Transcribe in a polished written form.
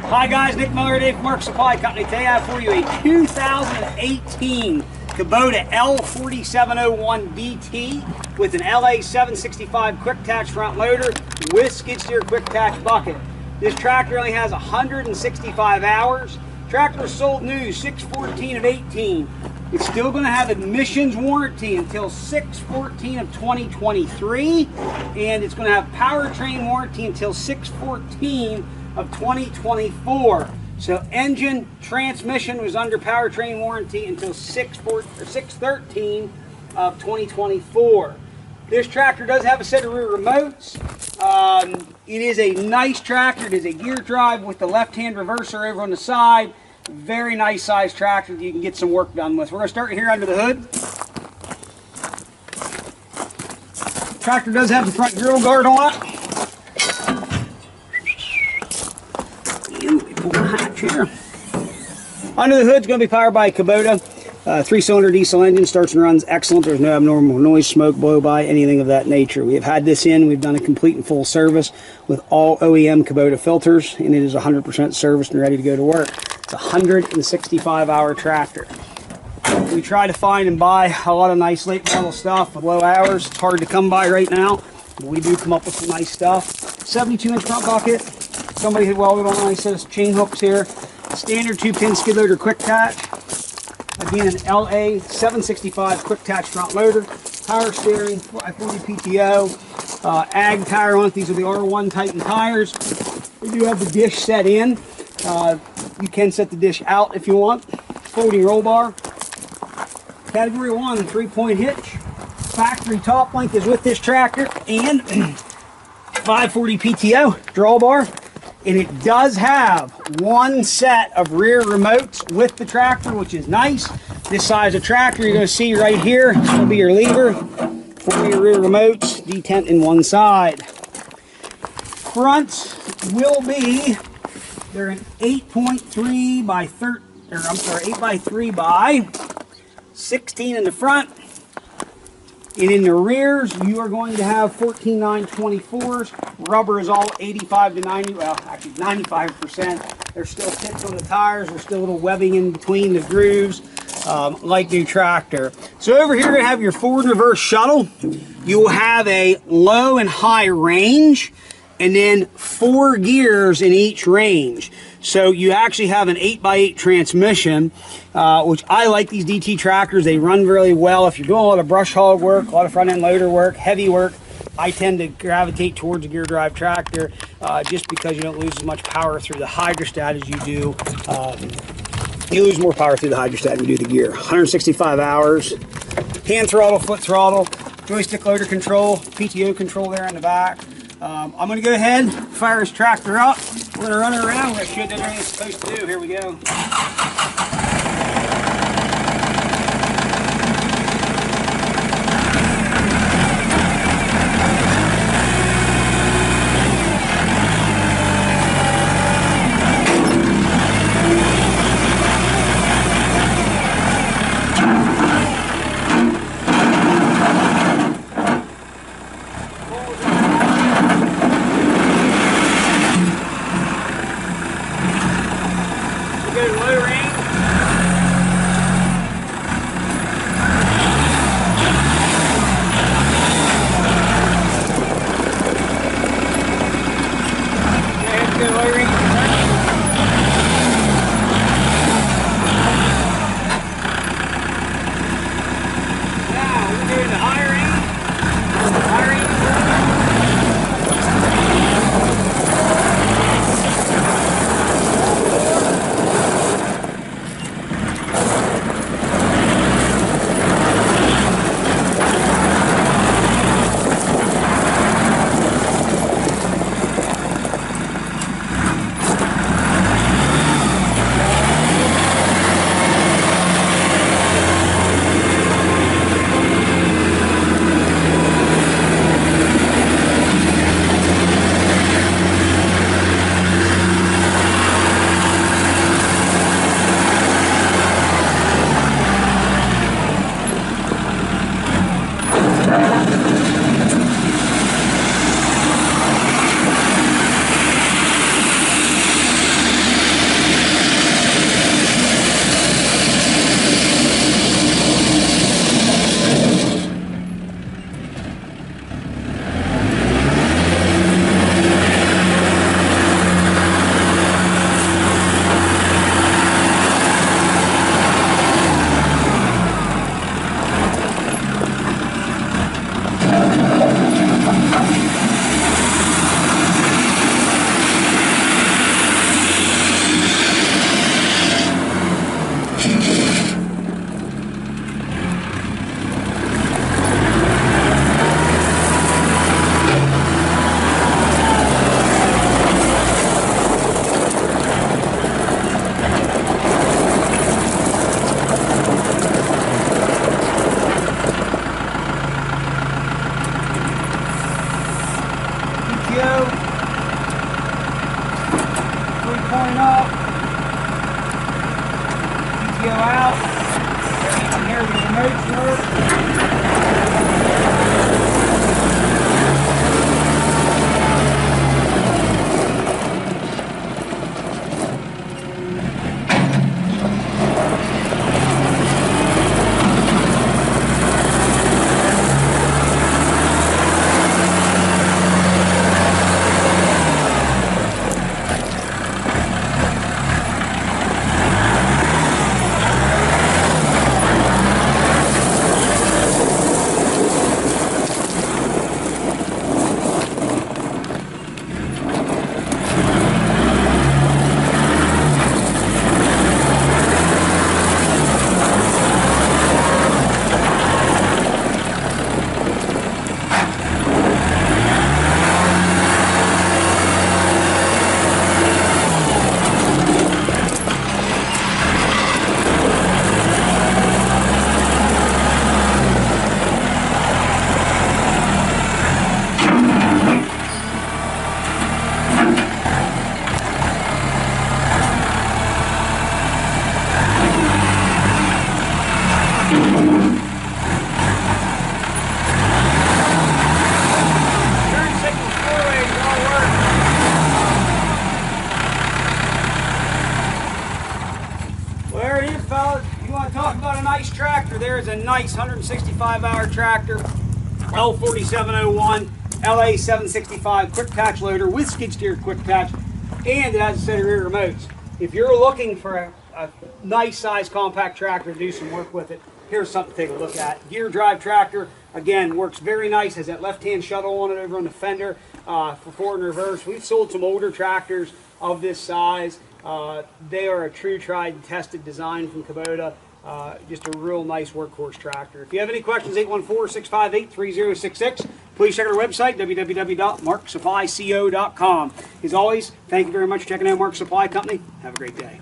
Hi guys, Nick Miller today from Mark Supply Company. Today I have for you a 2018 Kubota L4701DT with an LA765 quick attach front loader with skid steer quick attach bucket. This tractor only has 165 hours. Tractor was sold new 6/14 of 18. It's still going to have emissions warranty until 6/14 of 2023, and it's going to have powertrain warranty until 6/14 of 2024. So engine, transmission was under powertrain warranty until 6/13 of 2024. This tractor does have a set of rear remotes. It is a nice tractor. It is a gear drive with the left-hand reverser over on the side. Very nice sized tractor that you can get some work done with. We're going to start here under the hood. Tractor does have the front grill guard on it. And we pull the hatch here. Under the hood is going to be powered by a Kubota. 3-cylinder diesel engine, starts and runs excellent. There's no abnormal noise, smoke, blow by, anything of that nature. We have had this in. We've done a complete and full service with all OEM Kubota filters, and it is 100% serviced and ready to go to work. It's a 165-hour tractor. We try to find and buy a lot of nice late model stuff with low hours. It's hard to come by right now, but we do come up with some nice stuff. 72-inch front bucket. Somebody had welded on a nice set of chain hooks here. Standard 2-pin skid loader quick attach. Again, an LA765 quick attach front loader. Power steering, 40 PTO. Ag tire on it. These are the R1 Titan tires. We do have the dish set in. You can set the dish out if you want. Folding roll bar. Category 1 3-point hitch. Factory top link is with this tractor, and 540 PTO drawbar. And it does have one set of rear remotes with the tractor, which is nice. This size of tractor, you're going to see right here, it's going to be your lever for your rear remotes, detent in one side. Fronts will be, they're an 8.3 by 8 by 3 by 16 in the front. And in the rears, you are going to have 14.924s. Rubber is all 85 to 90, well, actually 95%. There's still tips on the tires. There's still a little webbing in between the grooves, like new tractor. So over here, you're going to have your forward and reverse shuttle. You will have a low and high range, and then 4 gears in each range. So you actually have an 8x8 transmission, which I like these DT tractors. They run really well. If you're doing a lot of brush hog work, a lot of front end loader work, heavy work, I tend to gravitate towards a gear drive tractor just because you don't lose as much power through the hydrostat as you do. You lose more power through the hydrostat than you do the gear. 165 hours, hand throttle, foot throttle, joystick loader control, PTO control there in the back. I'm going to go ahead, fire this tractor up. We're going to run it around. We're going to show it everything it's supposed to do. Here we go. Good low range. Good low range. Now we're doing the high range. High range. line up. PTO out. You can hear the remotes work. Talk about a nice tractor. There's a nice 165-hour tractor, L4701, LA765 quick attach loader with skid steer quick attach, and it has a set of rear remotes. If you're looking for a nice size compact tractor to do some work with it, here's something to take a look at. Gear drive tractor, again, works very nice, has that left-hand shuttle on it over on the fender for forward and reverse. We've sold some older tractors of this size. They are a true tried and tested design from Kubota. Just a real nice workhorse tractor. If you have any questions, 814-658-3066. Please check out our website, www.marksupplyco.com. As always, thank you very much for checking out Mark Supply Company. Have a great day.